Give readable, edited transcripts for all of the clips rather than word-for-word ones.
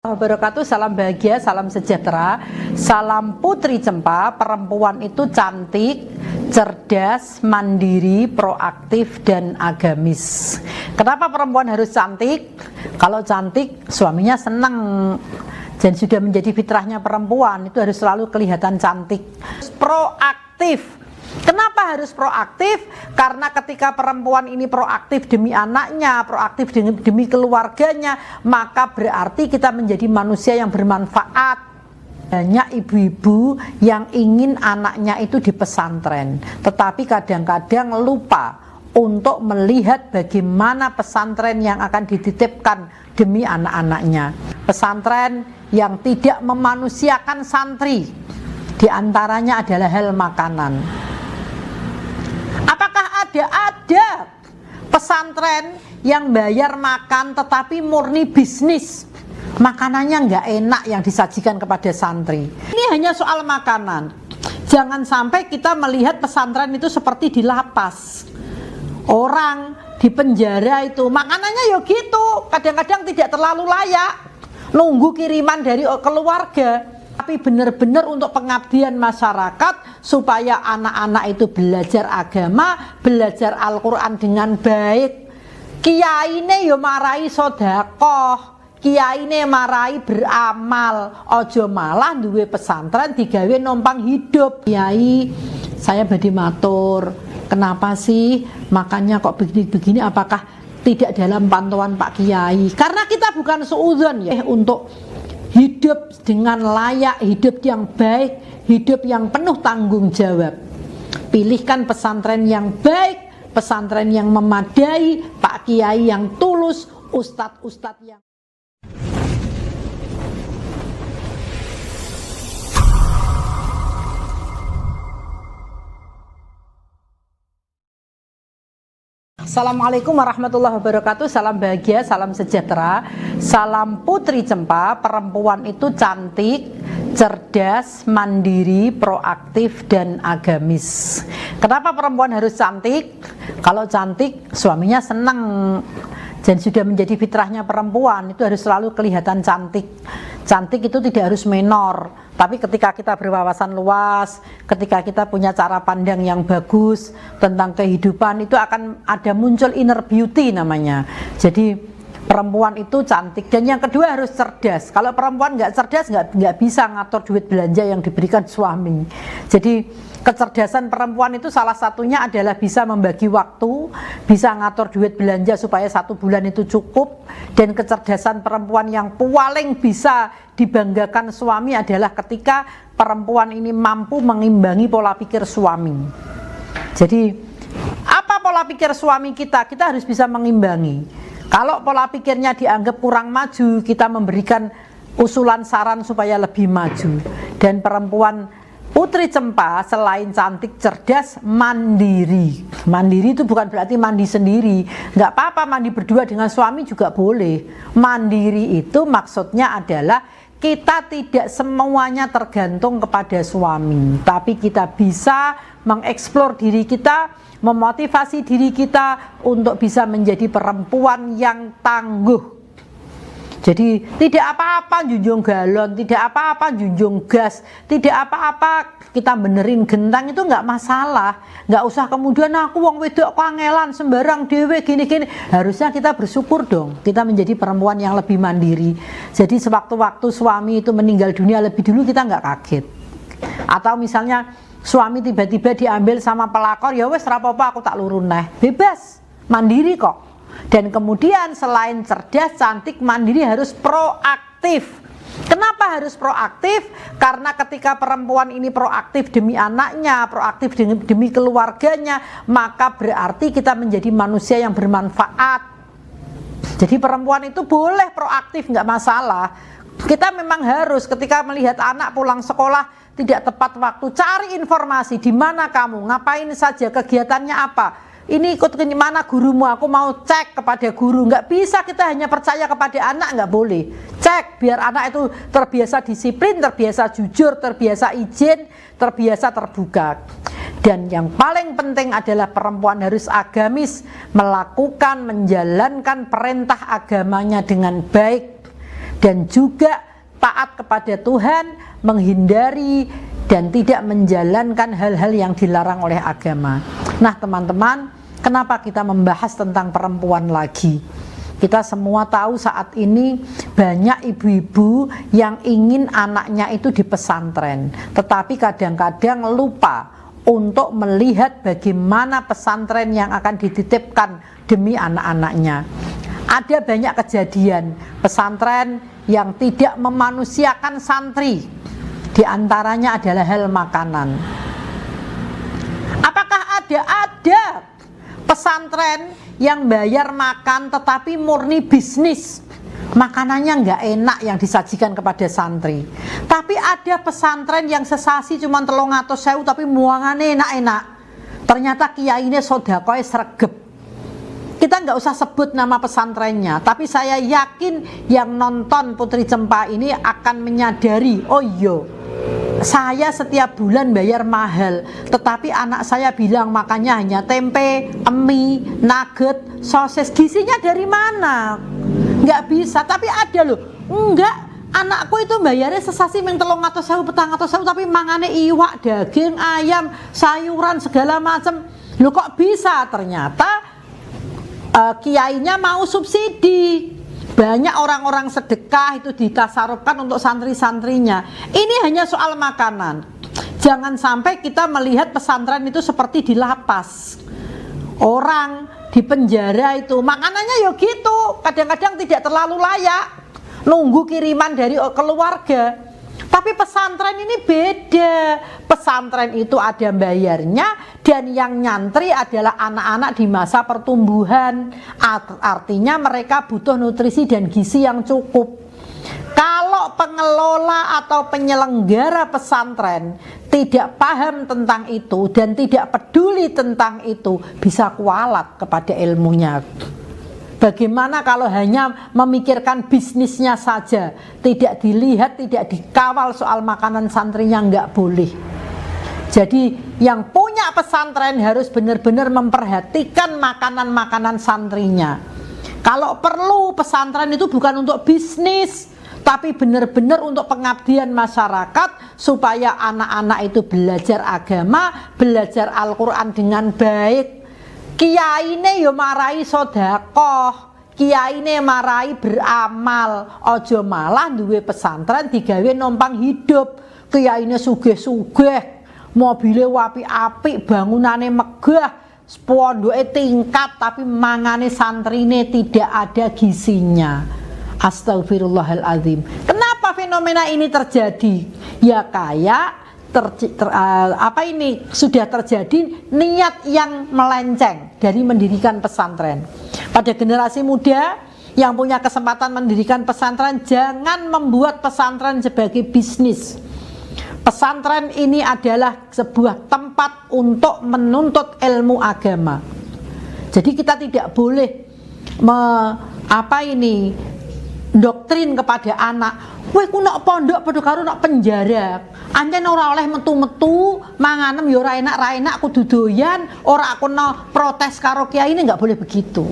Wabarakatuh, salam bahagia, salam sejahtera, salam Putri Cempa. Perempuan itu cantik, cerdas, mandiri, proaktif, dan agamis. Kenapa perempuan harus cantik? Kalau cantik, suaminya senang. Dan sudah menjadi fitrahnya perempuan, itu harus selalu kelihatan cantik. Proaktif. Kenapa harus proaktif? Karena ketika perempuan ini proaktif demi anaknya, proaktif demi keluarganya, maka berarti kita menjadi manusia yang bermanfaat. Banyak ibu-ibu yang ingin anaknya itu di pesantren, tetapi kadang-kadang lupa untuk melihat bagaimana pesantren yang akan dititipkan demi anak-anaknya. Pesantren yang tidak memanusiakan santri, diantaranya adalah hal makanan. Apakah ada pesantren yang bayar makan tetapi murni bisnis, makanannya nggak enak yang disajikan kepada santri? Ini hanya soal makanan. Jangan sampai kita melihat pesantren itu seperti di lapas. Orang di penjara itu makanannya ya gitu, kadang-kadang tidak terlalu layak, nunggu kiriman dari keluarga. Tapi benar-benar untuk pengabdian masyarakat, supaya anak-anak itu belajar agama, belajar Al-Quran dengan baik. Kiai ini yo marai sodakoh, kiai ini marai beramal, ojo malah duwe pesantren digawe nompang hidup. Kiai, saya badi matur, kenapa sih makannya kok begini-begini? Apakah tidak dalam pantauan Pak Kiai? Karena kita bukan suudzon ya, untuk hidup dengan layak, hidup yang baik, hidup yang penuh tanggung jawab. Pilihkan pesantren yang baik, pesantren yang memadai, Pak Kiai yang tulus, ustadz-ustadz yang... Assalamualaikum warahmatullahi wabarakatuh, salam bahagia, salam sejahtera, salam Putri Cempa. Perempuan itu cantik, cerdas, mandiri, proaktif, dan agamis. Kenapa perempuan harus cantik? Kalau cantik, suaminya senang. Dan sudah menjadi fitrahnya perempuan, itu harus selalu kelihatan cantik. Cantik itu tidak harus menor, tapi ketika kita berwawasan luas, ketika kita punya cara pandang yang bagus tentang kehidupan, itu akan ada muncul inner beauty namanya. Jadi perempuan itu cantik. Dan yang kedua harus cerdas. Kalau perempuan nggak cerdas, nggak bisa ngatur duit belanja yang diberikan suami. Jadi kecerdasan perempuan itu salah satunya adalah bisa membagi waktu, bisa ngatur duit belanja supaya 1 bulan itu cukup. Dan kecerdasan perempuan yang paling bisa dibanggakan suami adalah ketika perempuan ini mampu mengimbangi pola pikir suami. Jadi apa pola pikir suami kita? Kita harus bisa mengimbangi. Kalau pola pikirnya dianggap kurang maju, kita memberikan usulan saran supaya lebih maju. Dan perempuan Putri Cempa selain cantik, cerdas, mandiri. Mandiri itu bukan berarti mandi sendiri. Nggak apa-apa mandi berdua dengan suami juga boleh. Mandiri itu maksudnya adalah kita tidak semuanya tergantung kepada suami, tapi kita bisa mengeksplor diri kita, memotivasi diri kita untuk bisa menjadi perempuan yang tangguh. Jadi tidak apa-apa junjung galon, tidak apa-apa junjung gas, tidak apa-apa kita benerin gentang, itu nggak masalah. Nggak usah kemudian aku wong wedok kangelan sembarang dewe gini-gini. Harusnya kita bersyukur dong, kita menjadi perempuan yang lebih mandiri. Jadi sewaktu-waktu suami itu meninggal dunia lebih dulu, kita nggak kaget. Atau misalnya suami tiba-tiba diambil sama pelakor, ya wes rapopo aku tak lurun neh, bebas, mandiri kok. Dan kemudian selain cerdas, cantik, mandiri, harus proaktif. Kenapa harus proaktif? Karena ketika perempuan ini proaktif demi anaknya, proaktif demi keluarganya, maka berarti kita menjadi manusia yang bermanfaat. Jadi perempuan itu boleh proaktif, nggak masalah. Kita memang harus ketika melihat anak pulang sekolah tidak tepat waktu, cari informasi di mana kamu, ngapain saja, kegiatannya apa. Ini ikut ke mana gurumu, aku mau cek kepada guru. Nggak bisa kita hanya percaya kepada anak, nggak boleh. Cek biar anak itu terbiasa disiplin, terbiasa jujur, terbiasa izin, terbiasa terbuka. Dan yang paling penting adalah perempuan harus agamis, melakukan, menjalankan perintah agamanya dengan baik. dan juga taat kepada Tuhan, menghindari dan tidak menjalankan hal-hal yang dilarang oleh agama. Nah teman-teman, kenapa kita membahas tentang perempuan lagi? Kita semua tahu saat ini banyak ibu-ibu yang ingin anaknya itu di pesantren, tetapi kadang-kadang lupa untuk melihat bagaimana pesantren yang akan dititipkan demi anak-anaknya. Ada banyak kejadian pesantren yang tidak memanusiakan santri, di antaranya adalah hal makanan. Apakah ada pesantren yang bayar makan tetapi murni bisnis, makanannya nggak enak yang disajikan kepada santri? Tapi ada pesantren yang sesasi cuma 300.000 tapi muangannya enak-enak, ternyata kiainya sodakoe sregep. Kita nggak usah sebut nama pesantrennya, tapi saya yakin yang nonton Putri Cempa ini akan menyadari, oh iya, saya setiap bulan bayar mahal, tetapi anak saya bilang makannya hanya tempe, mie, nugget, sosis. Gizinya dari mana? Nggak bisa. Tapi ada loh, enggak, anakku itu bayarnya sesasi meng 300.000, 400.000 tapi mangane iwak, daging, ayam, sayuran segala macam. Loh kok bisa? Ternyata kiainya mau subsidi. Banyak orang-orang sedekah itu ditasarufkan untuk santri-santrinya. Ini hanya soal makanan. Jangan sampai kita melihat pesantren itu seperti di lapas. Orang di penjara itu makanannya ya gitu, kadang-kadang tidak terlalu layak, nunggu kiriman dari keluarga. Tapi pesantren ini beda. Pesantren itu ada bayarnya, dan yang nyantri adalah anak-anak di masa pertumbuhan. Artinya mereka butuh nutrisi dan gizi yang cukup. Kalau pengelola atau penyelenggara pesantren tidak paham tentang itu dan tidak peduli tentang itu, bisa kualat kepada ilmunya. Bagaimana kalau hanya memikirkan bisnisnya saja, tidak dilihat, tidak dikawal soal makanan santrinya? Nggak boleh. Jadi yang punya pesantren harus benar-benar memperhatikan makanan-makanan santrinya. Kalau perlu, pesantren itu bukan untuk bisnis, tapi benar-benar untuk pengabdian masyarakat, supaya anak-anak itu belajar agama, belajar Al-Quran dengan baik. Kiyaine yo marai sedekah, kiyaine marai beramal, ojo malah duwe pesantren digawe numpang hidup. Kiyaine sugih-sugih, mobile wapi-apik, bangunane megah, pondoke tingkat, tapi mangane santrine tidak ada gizinya. Astagfirullahaladzim. Kenapa fenomena ini terjadi? Ya kayak sudah terjadi niat yang melenceng dari mendirikan pesantren. Pada generasi muda yang punya kesempatan mendirikan pesantren, jangan membuat pesantren sebagai bisnis. Pesantren ini adalah sebuah tempat untuk menuntut ilmu agama. Jadi kita tidak boleh doktrin kepada anak, kowe ku nak pondok padha karo nak penjara. Ancen ora oleh metu-metu, manganem ya ora enak, ra enak kudu doyan, ora kena protes karo kiai. Ini nggak boleh begitu.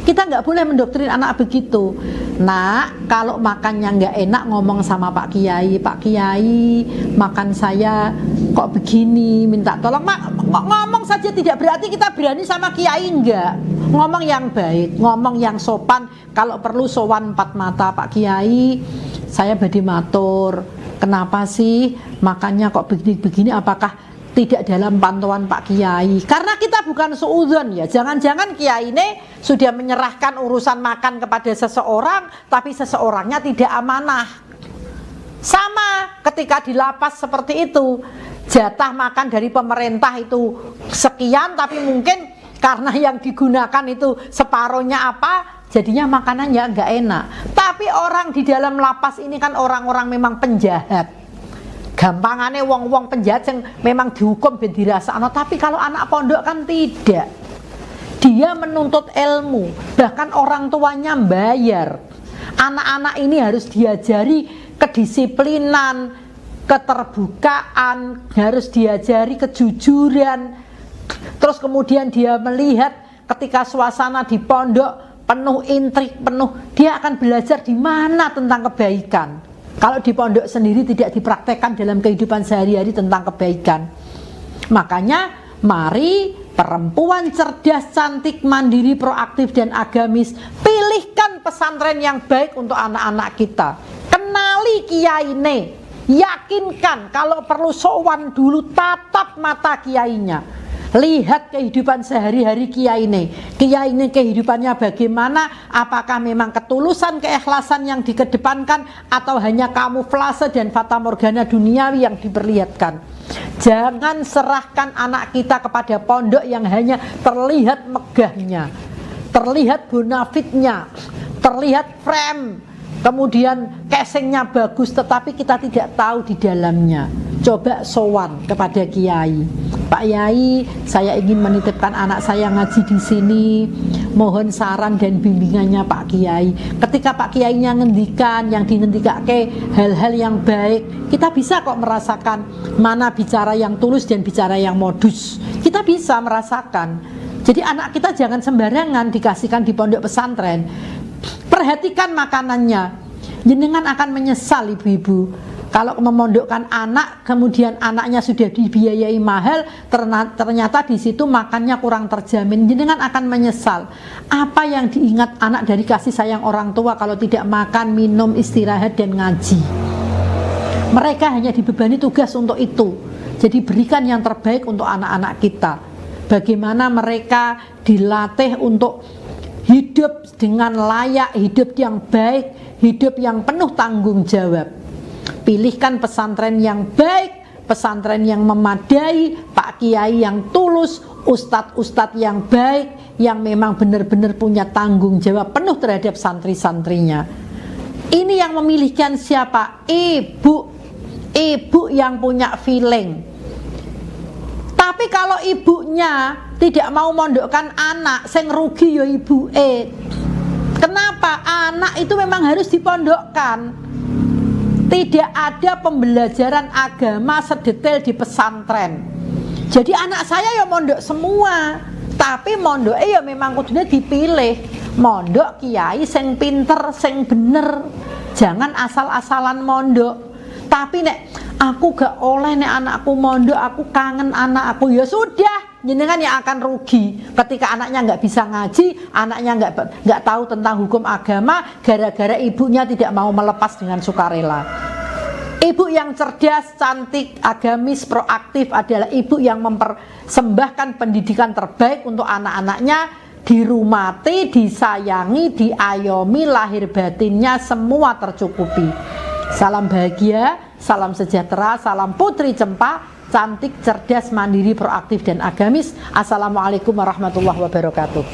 Kita nggak boleh mendoktrin anak begitu. Nak, kalau makannya nggak enak ngomong sama Pak Kiai, Pak Kiai, makan saya kok begini, minta tolong. Ngomong saja tidak berarti kita berani sama Kiai, enggak. Ngomong yang baik, ngomong yang sopan. Kalau perlu sowan 4 mata, Pak Kiai, saya badhe matur, kenapa sih makannya kok begini-begini, apakah tidak dalam pantauan Pak Kiai? Karena kita bukan suudzon ya. Jangan-jangan Kiai ini sudah menyerahkan urusan makan kepada seseorang, tapi seseorangnya tidak amanah. Sama ketika di lapas seperti itu, jatah makan dari pemerintah itu sekian, tapi mungkin karena yang digunakan itu separohnya apa, jadinya makanannya nggak enak. Tapi orang di dalam lapas ini kan orang-orang memang penjahat. Gampangane wong-wong penjahat yang memang dihukum ben dirasakno. Tapi kalau anak pondok kan tidak. Dia menuntut ilmu, bahkan orang tuanya bayar. Anak-anak ini harus diajari kedisiplinan, keterbukaan, harus diajari kejujuran. Terus kemudian dia melihat ketika suasana di pondok penuh intrik, dia akan belajar di mana tentang kebaikan. Kalau di pondok sendiri tidak dipraktekkan dalam kehidupan sehari-hari tentang kebaikan. Makanya mari perempuan cerdas, cantik, mandiri, proaktif dan agamis, pilihkan pesantren yang baik untuk anak-anak kita. Kenali kiyaine, yakinkan, kalau perlu sowan dulu, tatap mata kiainya. Lihat kehidupan sehari-hari kiyaine kehidupannya bagaimana, apakah memang ketulusan, keikhlasan yang dikedepankan atau hanya kamuflase dan fata morgana duniawi yang diperlihatkan. Jangan serahkan anak kita kepada pondok yang hanya terlihat megahnya, terlihat bonafitnya, terlihat frame, kemudian casingnya bagus, tetapi kita tidak tahu di dalamnya. Coba sowan kepada kiai, Pak Yai, saya ingin menitipkan anak saya ngaji di sini, mohon saran dan bimbingannya Pak Kiai. Ketika Pak Kiainya ngendikan, yang dingendikake hal-hal yang baik, kita bisa kok merasakan mana bicara yang tulus dan bicara yang modus. Kita bisa merasakan. Jadi anak kita jangan sembarangan dikasihkan di pondok pesantren. Perhatikan makanannya. Jenengan akan menyesal ibu-ibu kalau memondokkan anak, kemudian anaknya sudah dibiayai mahal, ternyata di situ makannya kurang terjamin. Jenengan akan menyesal. Apa yang diingat anak dari kasih sayang orang tua kalau tidak makan, minum, istirahat dan ngaji? Mereka hanya dibebani tugas untuk itu. Jadi berikan yang terbaik untuk anak-anak kita. Bagaimana mereka dilatih untuk hidup dengan layak, hidup yang baik, hidup yang penuh tanggung jawab. Pilihkan pesantren yang baik, pesantren yang memadai, Pak Kiai yang tulus, ustadz-ustadz yang baik, yang memang benar-benar punya tanggung jawab penuh terhadap santri-santrinya. Ini yang memilihkan siapa? Ibu yang punya feeling. Tapi kalau ibunya tidak mau mondokkan anak, sing rugi ya ibu. Kenapa? Anak itu memang harus dipondokkan. Tidak ada pembelajaran agama sedetail di pesantren. Jadi anak saya ya mondok semua, tapi mondoknya ya memang kudunya dipilih. Mondok kiai sing pinter, sing bener. Jangan asal-asalan mondok. Tapi nek aku gak oleh nek anakku mondok, aku kangen anak aku, ya sudah, jenengan yang akan rugi ketika anaknya nggak bisa ngaji, anaknya nggak tahu tentang hukum agama, gara-gara ibunya tidak mau melepas dengan sukarela. Ibu yang cerdas, cantik, agamis, proaktif adalah ibu yang mempersembahkan pendidikan terbaik untuk anak-anaknya, dirumati, disayangi, diayomi, lahir batinnya semua tercukupi. Salam bahagia, salam sejahtera, salam Putri Cempa, cantik, cerdas, mandiri, proaktif dan agamis. Assalamualaikum warahmatullahi wabarakatuh.